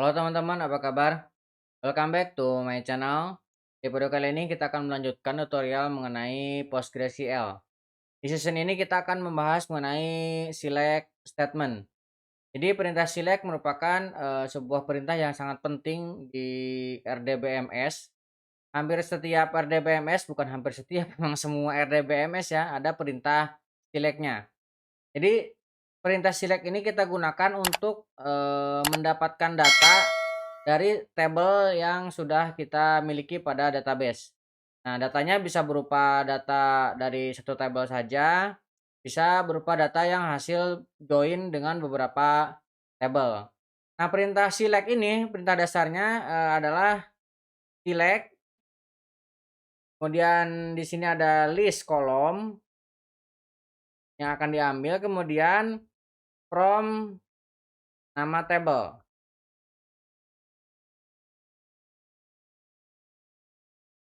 Halo teman-teman, apa kabar? Welcome back to my channel. Di video kali ini kita akan melanjutkan tutorial mengenai PostgreSQL. Di season ini kita akan membahas mengenai select statement. Jadi perintah select merupakan sebuah perintah yang sangat penting di RDBMS. Hampir setiap RDBMS, bukan hampir setiap, memang semua RDBMS ya, ada perintah selectnya. Jadi perintah select ini kita gunakan untuk mendapatkan data dari tabel yang sudah kita miliki pada database. Nah, datanya bisa berupa data dari satu tabel saja, bisa berupa data yang hasil join dengan beberapa tabel. Nah, perintah select ini, perintah dasarnya adalah select, kemudian di sini ada list kolom yang akan diambil, kemudian from nama tabel.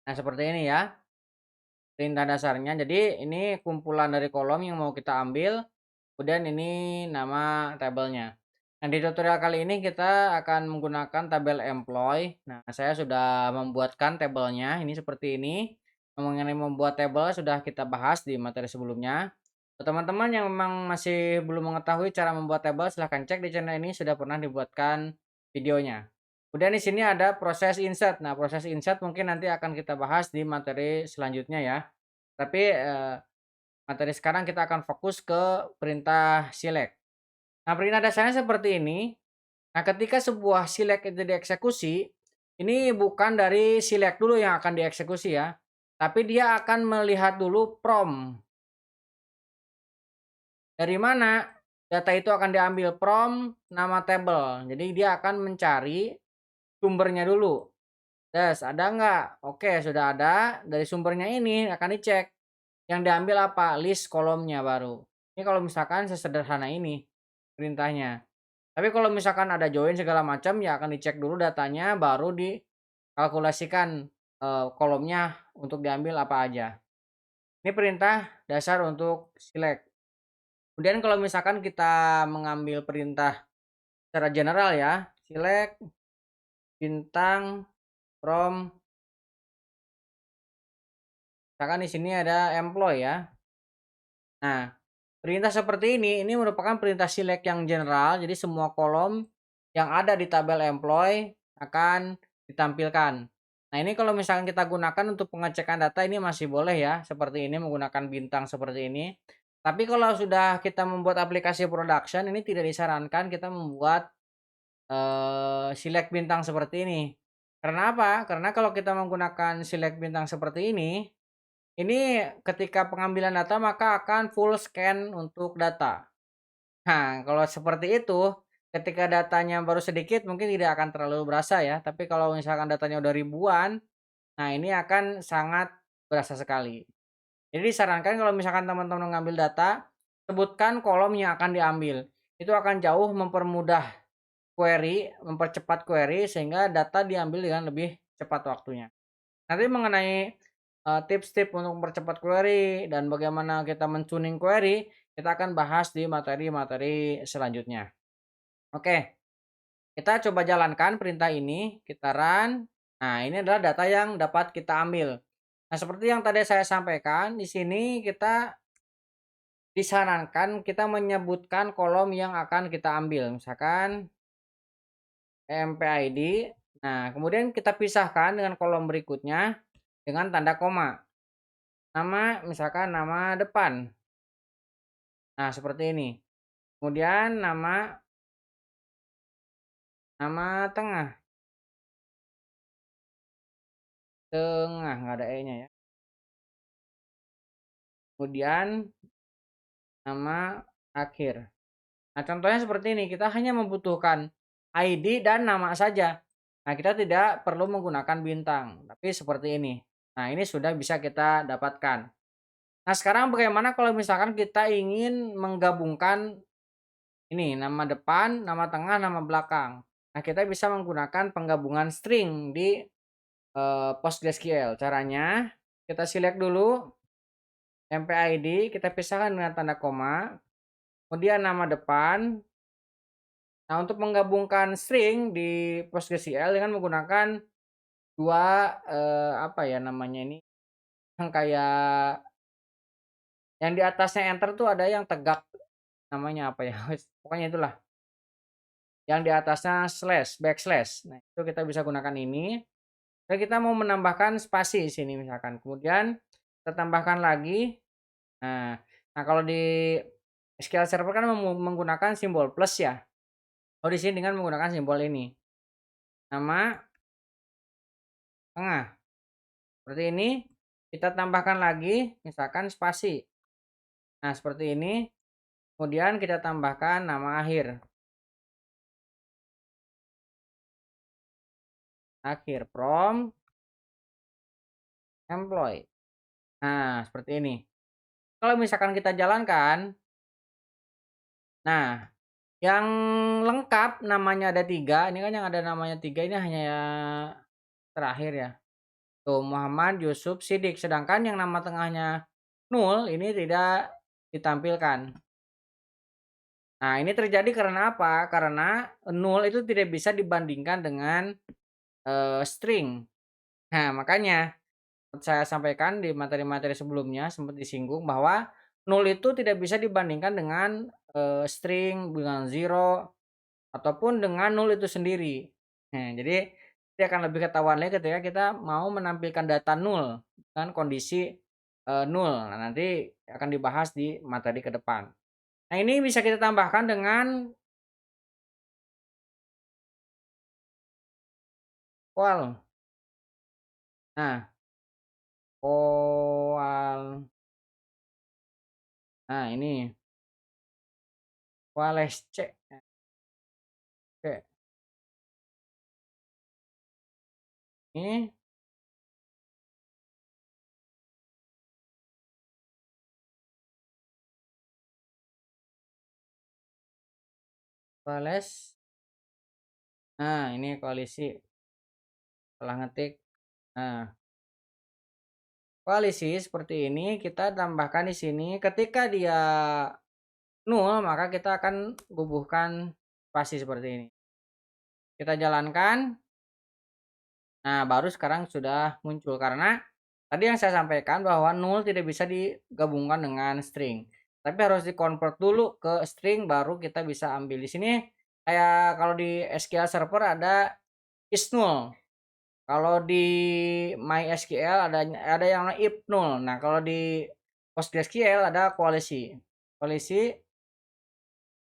Nah, seperti ini ya. Perintah dasarnya, jadi ini kumpulan dari kolom yang mau kita ambil, kemudian ini nama tabelnya. Nah, di tutorial kali ini kita akan menggunakan tabel employee. Nah, saya sudah membuatkan tabelnya, ini seperti ini. Mengenai membuat tabel sudah kita bahas di materi sebelumnya. Buat teman-teman yang memang masih belum mengetahui cara membuat tabel, silahkan cek di channel ini sudah pernah dibuatkan videonya. Kemudian di sini ada proses insert. Nah, proses insert mungkin nanti akan kita bahas di materi selanjutnya ya. Tapi, materi sekarang kita akan fokus ke perintah select. Nah, perintah dasarnya seperti ini. Nah, ketika sebuah select itu dieksekusi, ini bukan dari select dulu yang akan dieksekusi ya, tapi dia akan melihat dulu from. Dari mana data itu akan diambil? From nama tabel. Jadi dia akan mencari sumbernya dulu. Des, ada nggak? Oke, sudah ada. Dari sumbernya ini akan dicek. Yang diambil apa? List kolomnya baru. Ini kalau misalkan sesederhana ini perintahnya. Tapi kalau misalkan ada join segala macam ya akan dicek dulu datanya baru dikalkulasikan kolomnya untuk diambil apa aja. Ini perintah dasar untuk select. Kemudian kalau misalkan kita mengambil perintah secara general ya, select bintang from, misalkan di sini ada employee ya. Nah, perintah seperti ini merupakan perintah select yang general, jadi semua kolom yang ada di tabel employee akan ditampilkan. Nah, ini kalau misalkan kita gunakan untuk pengecekan data ini masih boleh ya, seperti ini menggunakan bintang seperti ini. Tapi kalau sudah kita membuat aplikasi production ini tidak disarankan kita membuat select bintang seperti ini. Karena apa? Karena kalau kita menggunakan select bintang seperti ini ketika pengambilan data maka akan full scan untuk data. Nah, kalau seperti itu, ketika datanya baru sedikit mungkin tidak akan terlalu berasa ya, tapi kalau misalkan datanya udah ribuan, nah ini akan sangat berasa sekali. Jadi disarankan kalau misalkan teman-teman mengambil data, sebutkan kolom yang akan diambil. Itu akan jauh mempermudah query, mempercepat query sehingga data diambil dengan lebih cepat waktunya. Nanti mengenai, tips-tips untuk mempercepat query dan bagaimana kita men-tuning query, kita akan bahas di materi-materi selanjutnya. Oke, kita coba jalankan perintah ini, kita run. Nah, ini adalah data yang dapat kita ambil. Nah, seperti yang tadi saya sampaikan, di sini kita disarankan kita menyebutkan kolom yang akan kita ambil, misalkan empid. Nah, kemudian kita pisahkan dengan kolom berikutnya dengan tanda koma. Nama, misalkan nama depan. Nah, seperti ini. Kemudian nama nama tengah. Tengah, nggak ada E-nya ya. Kemudian nama akhir. Nah, contohnya seperti ini. Kita hanya membutuhkan ID dan nama saja. Nah, kita tidak perlu menggunakan bintang. Tapi seperti ini. Nah, ini sudah bisa kita dapatkan. Nah, sekarang bagaimana kalau misalkan kita ingin menggabungkan ini nama depan, nama tengah, nama belakang. Nah, kita bisa menggunakan penggabungan string di PostgreSQL. Caranya kita select dulu empid, kita pisahkan dengan tanda koma, kemudian nama depan, Nah, untuk menggabungkan string di PostgreSQL dengan menggunakan 2, apa ya namanya ini, yang kayak yang di atasnya enter tuh ada yang tegak, namanya apa ya, pokoknya itulah, yang di atasnya slash, backslash. Nah, itu kita bisa gunakan ini, dan kita mau menambahkan spasi di sini misalkan, kemudian kita tambahkan lagi. Nah nah kalau di SQL Server kan menggunakan simbol plus ya. Oh, di sini dengan menggunakan simbol ini, nama, tengah. Seperti ini, kita tambahkan lagi misalkan spasi. Nah, seperti ini, kemudian kita tambahkan nama akhir. Akhir from employee. Nah, seperti ini. Kalau misalkan kita jalankan, nah, yang lengkap namanya ada 3, ini kan yang ada namanya 3 ini hanya terakhir ya. Tuh, Muhammad, Yusuf, Sidik. Sedangkan yang nama tengahnya nul ini tidak ditampilkan. Nah, ini terjadi karena apa? Karena nul itu tidak bisa dibandingkan dengan string. Nah, makanya saya sampaikan di materi-materi sebelumnya sempat disinggung bahwa nul itu tidak bisa dibandingkan dengan string, dengan zero, ataupun dengan nul itu sendiri. Nah, jadi nanti akan lebih ketahuan lagi ketika kita mau menampilkan data nul dengan kondisi nul. Nah, nanti akan dibahas di materi ke depan. Nah, ini bisa kita tambahkan dengan wal. Nah, wal. Nah, ini wales c. Oke. Ini wales. Nah, ini koalisi. Setelah ngetik. Nah, koalisi seperti ini kita tambahkan di sini ketika dia nol maka kita akan bubuhkan spasi seperti ini. Kita jalankan. Nah, baru sekarang sudah muncul karena tadi yang saya sampaikan bahwa null tidak bisa digabungkan dengan string. Tapi harus di-convert dulu ke string baru kita bisa ambil. Di sini kayak kalau di SQL Server ada is null. Kalau di MySQL ada yang if null. Nah, kalau di PostgreSQL ada koalisi. Koalisi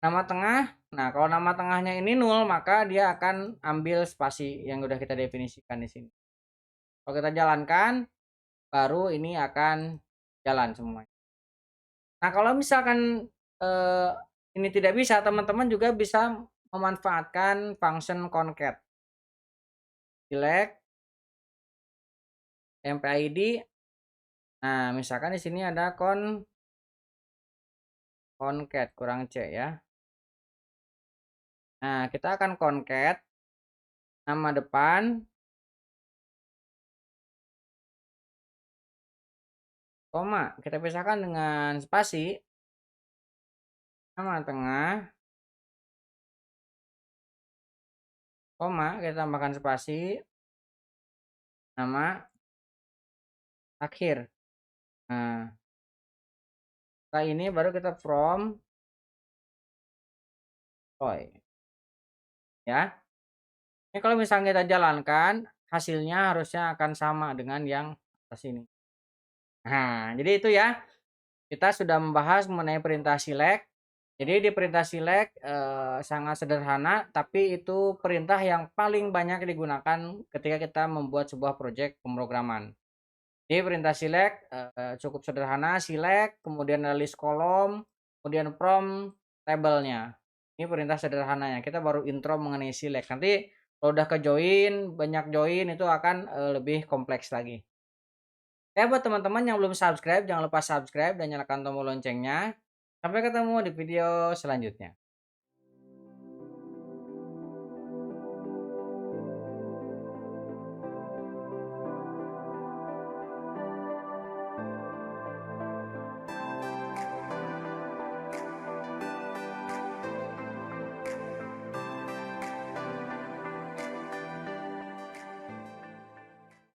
nama tengah. Nah, kalau nama tengahnya ini nul, maka dia akan ambil spasi yang udah kita definisikan di sini. Kalau kita jalankan, baru ini akan jalan semuanya. Nah, kalau misalkan eh, ini tidak bisa, teman-teman juga bisa memanfaatkan function concat. Select MPID. Nah, misalkan di sini ada concat kurang C ya. Nah, kita akan concat nama depan, koma. Kita pisahkan dengan spasi. Nama tengah, koma. Kita tambahkan spasi. Nama akhir. Nah, setelah ini baru kita from Roy. Ya. Ini kalau misalnya kita jalankan, hasilnya harusnya akan sama dengan yang atas ini. Nah, jadi itu ya. Kita sudah membahas mengenai perintah select. Jadi di perintah select sangat sederhana, tapi itu perintah yang paling banyak digunakan ketika kita membuat sebuah proyek pemrograman. Jadi perintah select cukup sederhana, select, kemudian ada list kolom, kemudian from tabelnya. Ini perintah sederhananya. Kita baru intro mengenai select. Nanti kalau udah ke join, banyak join itu akan lebih kompleks lagi. Ya buat teman-teman yang belum subscribe, jangan lupa subscribe dan nyalakan tombol loncengnya. Sampai ketemu di video selanjutnya.